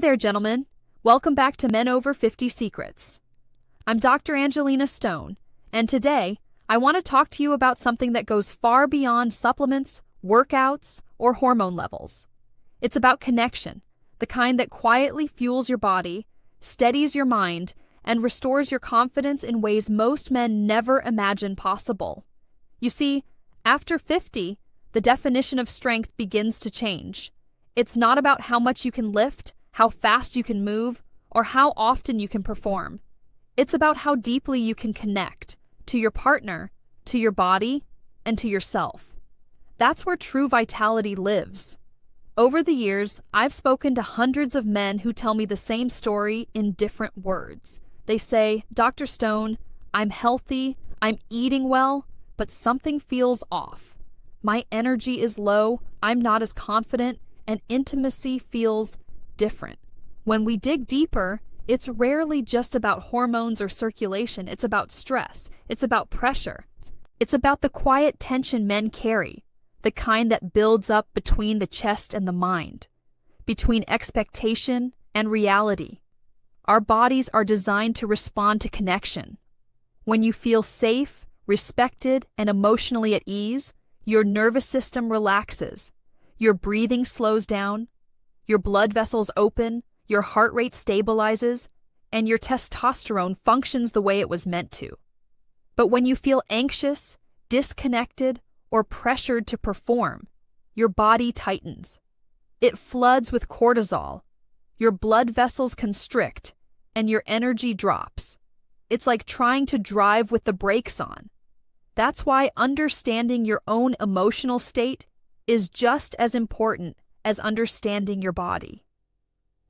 there, gentlemen. Welcome back to Men Over 50 Secrets. I'm Dr. Angelina Stone, and today I want to talk to you about something that goes far beyond supplements, workouts, or hormone levels. It's about connection, the kind that quietly fuels your body, steadies your mind, and restores your confidence in ways most men never imagine possible. You see, after 50, the definition of strength begins to change. It's not about how much you can lift, how fast you can move, or how often you can perform. It's about how deeply you can connect to your partner, to your body, and to yourself. That's where true vitality lives. Over the years, I've spoken to hundreds of men who tell me the same story in different words. They say, "Dr. Stone, I'm healthy, I'm eating well, but something feels off. My energy is low, I'm not as confident, and intimacy feels different." When we dig deeper, it's rarely just about hormones or circulation. It's about stress. It's about pressure. It's about the quiet tension men carry, the kind that builds up between the chest and the mind, between expectation and reality. Our bodies are designed to respond to connection. When you feel safe, respected, and emotionally at ease, your nervous system relaxes. Your breathing slows down, your blood vessels open, your heart rate stabilizes, and your testosterone functions the way it was meant to. But when you feel anxious, disconnected, or pressured to perform, your body tightens. It floods with cortisol, your blood vessels constrict, and your energy drops. It's like trying to drive with the brakes on. That's why understanding your own emotional state is just as important as understanding your body.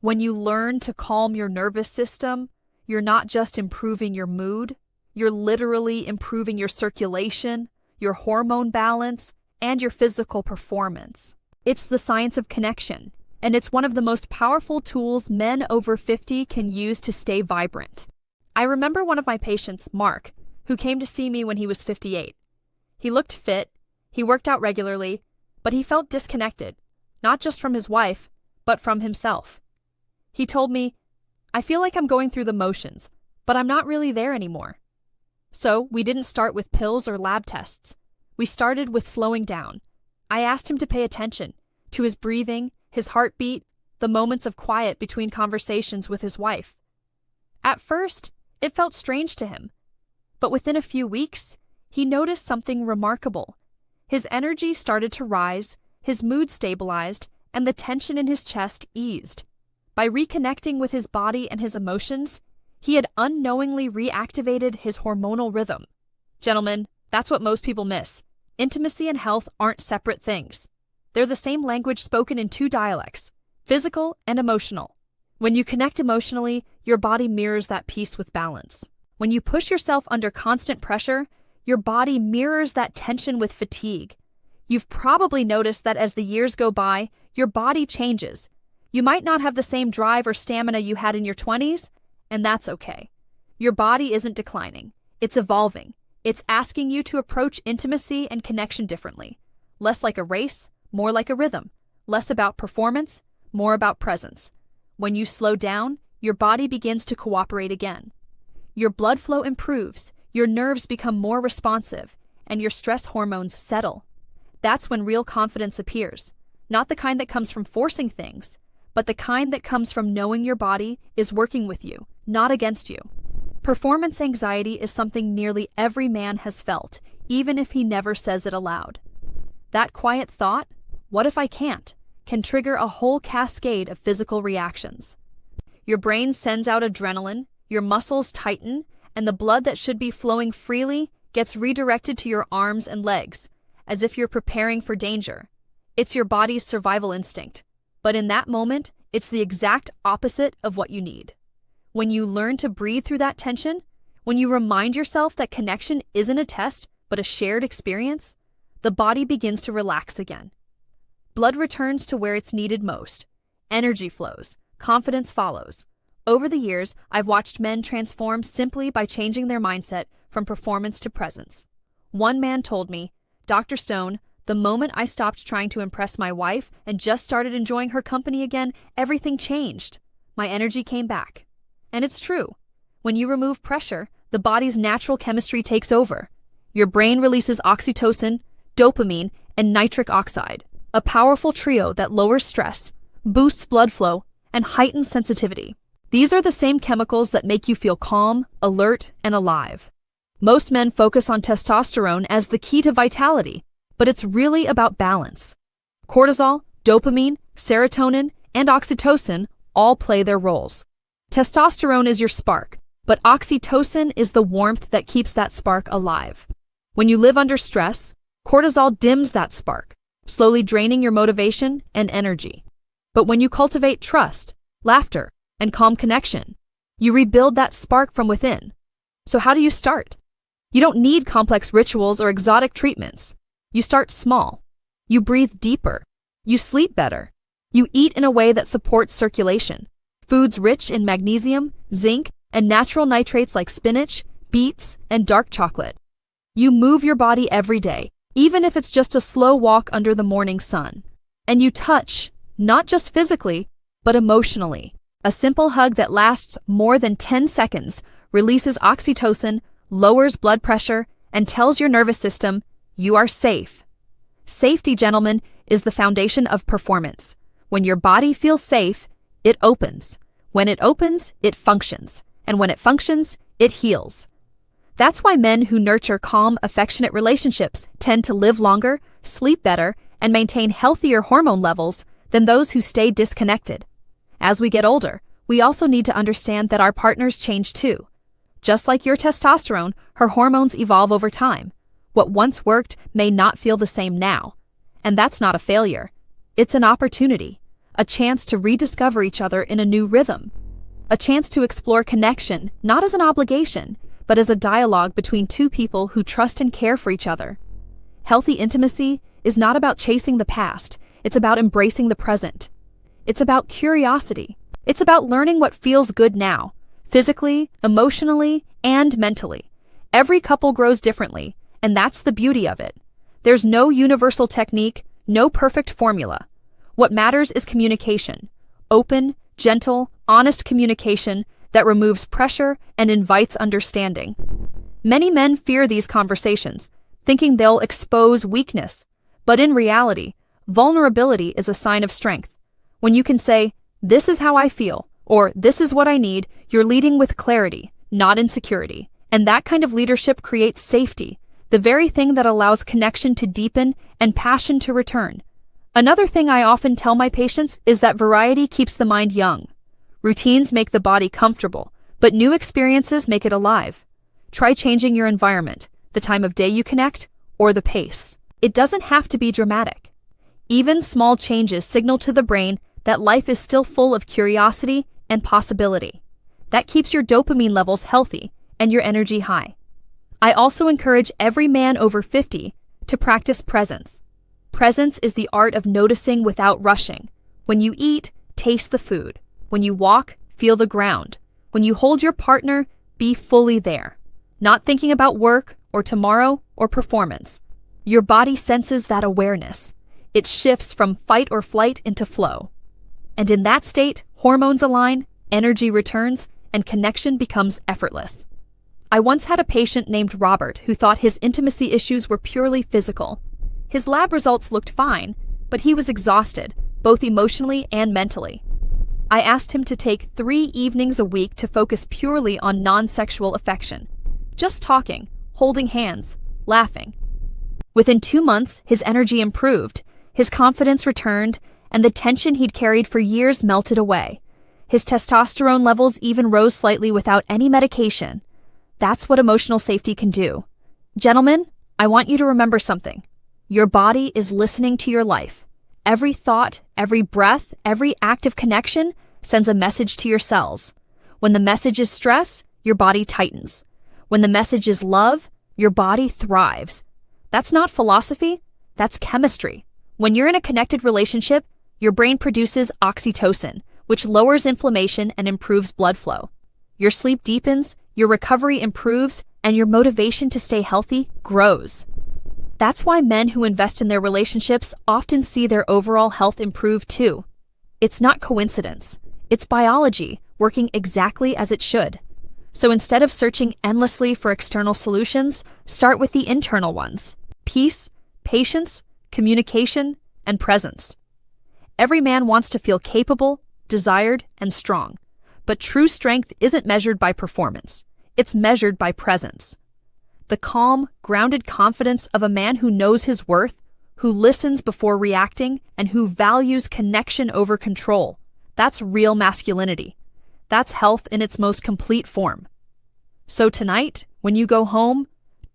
When you learn to calm your nervous system, you're not just improving your mood, you're literally improving your circulation, your hormone balance, and your physical performance. It's the science of connection, and it's one of the most powerful tools men over 50 can use to stay vibrant. I remember one of my patients, Mark, who came to see me when he was 58. He looked fit, he worked out regularly, but he felt disconnected, not just from his wife, but from himself. He told me, "I feel like I'm going through the motions, but I'm not really there anymore." So we didn't start with pills or lab tests. We started with slowing down. I asked him to pay attention to his breathing, his heartbeat, the moments of quiet between conversations with his wife. At first, it felt strange to him, but within a few weeks, he noticed something remarkable. His energy started to rise, his mood stabilized, and the tension in his chest eased. By reconnecting with his body and his emotions, he had unknowingly reactivated his hormonal rhythm. Gentlemen, that's what most people miss. Intimacy and health aren't separate things. They're the same language spoken in two dialects, physical and emotional. When you connect emotionally, your body mirrors that peace with balance. When you push yourself under constant pressure, your body mirrors that tension with fatigue. You've probably noticed that as the years go by, your body changes. You might not have the same drive or stamina you had in your 20s, and that's okay. Your body isn't declining. It's evolving. It's asking you to approach intimacy and connection differently. Less like a race, more like a rhythm. Less about performance, more about presence. When you slow down, your body begins to cooperate again. Your blood flow improves, your nerves become more responsive, and your stress hormones settle. That's when real confidence appears. Not the kind that comes from forcing things, but the kind that comes from knowing your body is working with you, not against you. Performance anxiety is something nearly every man has felt, even if he never says it aloud. That quiet thought, "What if I can't?" can trigger a whole cascade of physical reactions. Your brain sends out adrenaline, your muscles tighten, and the blood that should be flowing freely gets redirected to your arms and legs, as if you're preparing for danger. It's your body's survival instinct. But in that moment, it's the exact opposite of what you need. When you learn to breathe through that tension, when you remind yourself that connection isn't a test, but a shared experience, the body begins to relax again. Blood returns to where it's needed most. Energy flows. Confidence follows. Over the years, I've watched men transform simply by changing their mindset from performance to presence. One man told me, "Dr. Stone, the moment I stopped trying to impress my wife and just started enjoying her company again, everything changed. My energy came back. And it's true. When you remove pressure, the body's natural chemistry takes over. Your brain releases oxytocin, dopamine, and nitric oxide, a powerful trio that lowers stress, boosts blood flow, and heightens sensitivity. These are the same chemicals that make you feel calm, alert, and alive. Most men focus on testosterone as the key to vitality, but it's really about balance. Cortisol, dopamine, serotonin, and oxytocin all play their roles. Testosterone is your spark, but oxytocin is the warmth that keeps that spark alive. When you live under stress, cortisol dims that spark, slowly draining your motivation and energy. But when you cultivate trust, laughter, and calm connection, you rebuild that spark from within. So how do you start? You don't need complex rituals or exotic treatments. You start small. You breathe deeper. You sleep better. You eat in a way that supports circulation. Foods rich in magnesium, zinc, and natural nitrates like spinach, beets, and dark chocolate. You move your body every day, even if it's just a slow walk under the morning sun. And you touch, not just physically, but emotionally. A simple hug that lasts more than 10 seconds releases oxytocin, lowers blood pressure, and tells your nervous system, you are safe. Safety, gentlemen, is the foundation of performance. When your body feels safe, it opens. When it opens, it functions. And when it functions, it heals. That's why men who nurture calm, affectionate relationships tend to live longer, sleep better, and maintain healthier hormone levels than those who stay disconnected. As we get older, we also need to understand that our partners change too. Just like your testosterone, her hormones evolve over time. What once worked may not feel the same now. And that's not a failure. It's an opportunity, a chance to rediscover each other in a new rhythm, a chance to explore connection, not as an obligation, but as a dialogue between two people who trust and care for each other. Healthy intimacy is not about chasing the past, it's about embracing the present. It's about curiosity. It's about learning what feels good now, physically, emotionally, and mentally. Every couple grows differently, and that's the beauty of it. There's no universal technique, no perfect formula. What matters is communication. Open, gentle, honest communication that removes pressure and invites understanding. Many men fear these conversations, thinking they'll expose weakness. But in reality, vulnerability is a sign of strength. When you can say, this is how I feel, or this is what I need, you're leading with clarity, not insecurity. And that kind of leadership creates safety, the very thing that allows connection to deepen and passion to return. Another thing I often tell my patients is that variety keeps the mind young. Routines make the body comfortable, but new experiences make it alive. Try changing your environment, the time of day you connect, or the pace. It doesn't have to be dramatic. Even small changes signal to the brain that life is still full of curiosity and possibility. That keeps your dopamine levels healthy and your energy high. I also encourage every man over 50 to practice presence. Presence is the art of noticing without rushing. When you eat, taste the food. When you walk, feel the ground. When you hold your partner, be fully there. Not thinking about work or tomorrow or performance. Your body senses that awareness. It shifts from fight or flight into flow. And in that state, hormones align, energy returns, and connection becomes effortless. I once had a patient named Robert who thought his intimacy issues were purely physical. His lab results looked fine, but he was exhausted, both emotionally and mentally. I asked him to take 3 evenings a week to focus purely on non-sexual affection. Just talking, holding hands, laughing. Within 2 months, his energy improved, his confidence returned, and the tension he'd carried for years melted away. His testosterone levels even rose slightly without any medication. That's what emotional safety can do. Gentlemen, I want you to remember something. Your body is listening to your life. Every thought, every breath, every act of connection sends a message to your cells. When the message is stress, your body tightens. When the message is love, your body thrives. That's not philosophy, that's chemistry. When you're in a connected relationship, your brain produces oxytocin, which lowers inflammation and improves blood flow. Your sleep deepens, your recovery improves, and your motivation to stay healthy grows. That's why men who invest in their relationships often see their overall health improve too. It's not coincidence. It's biology working exactly as it should. So instead of searching endlessly for external solutions, start with the internal ones: peace, patience, communication, and presence. Every man wants to feel capable, desired, and strong. But true strength isn't measured by performance. It's measured by presence. The calm, grounded confidence of a man who knows his worth, who listens before reacting, and who values connection over control. That's real masculinity. That's health in its most complete form. So tonight, when you go home,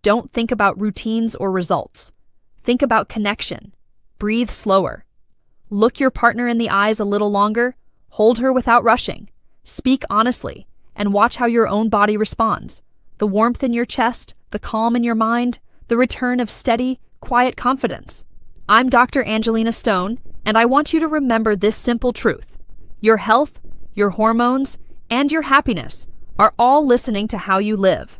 don't think about routines or results. Think about connection. Breathe slower. Look your partner in the eyes a little longer. Hold her without rushing. Speak honestly, and watch how your own body responds. The warmth in your chest, the calm in your mind, the return of steady, quiet confidence. I'm Dr. Angelina Stone, and I want you to remember this simple truth. Your health, your hormones, and your happiness are all listening to how you live.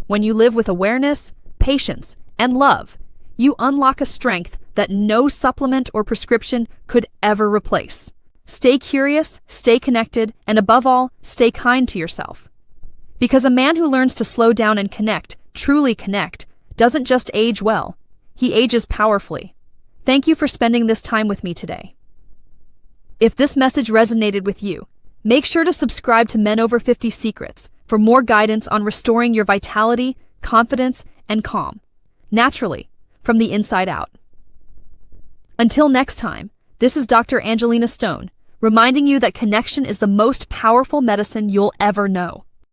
When you live with awareness, patience, and love, you unlock a strength that no supplement or prescription could ever replace. Stay curious, stay connected, and above all, stay kind to yourself. Because a man who learns to slow down and connect, truly connect, doesn't just age well, he ages powerfully. Thank you for spending this time with me today. If this message resonated with you, make sure to subscribe to Men Over 50 Secrets for more guidance on restoring your vitality, confidence, and calm, naturally, from the inside out. Until next time, this is Dr. Angelina Stone, reminding you that connection is the most powerful medicine you'll ever know.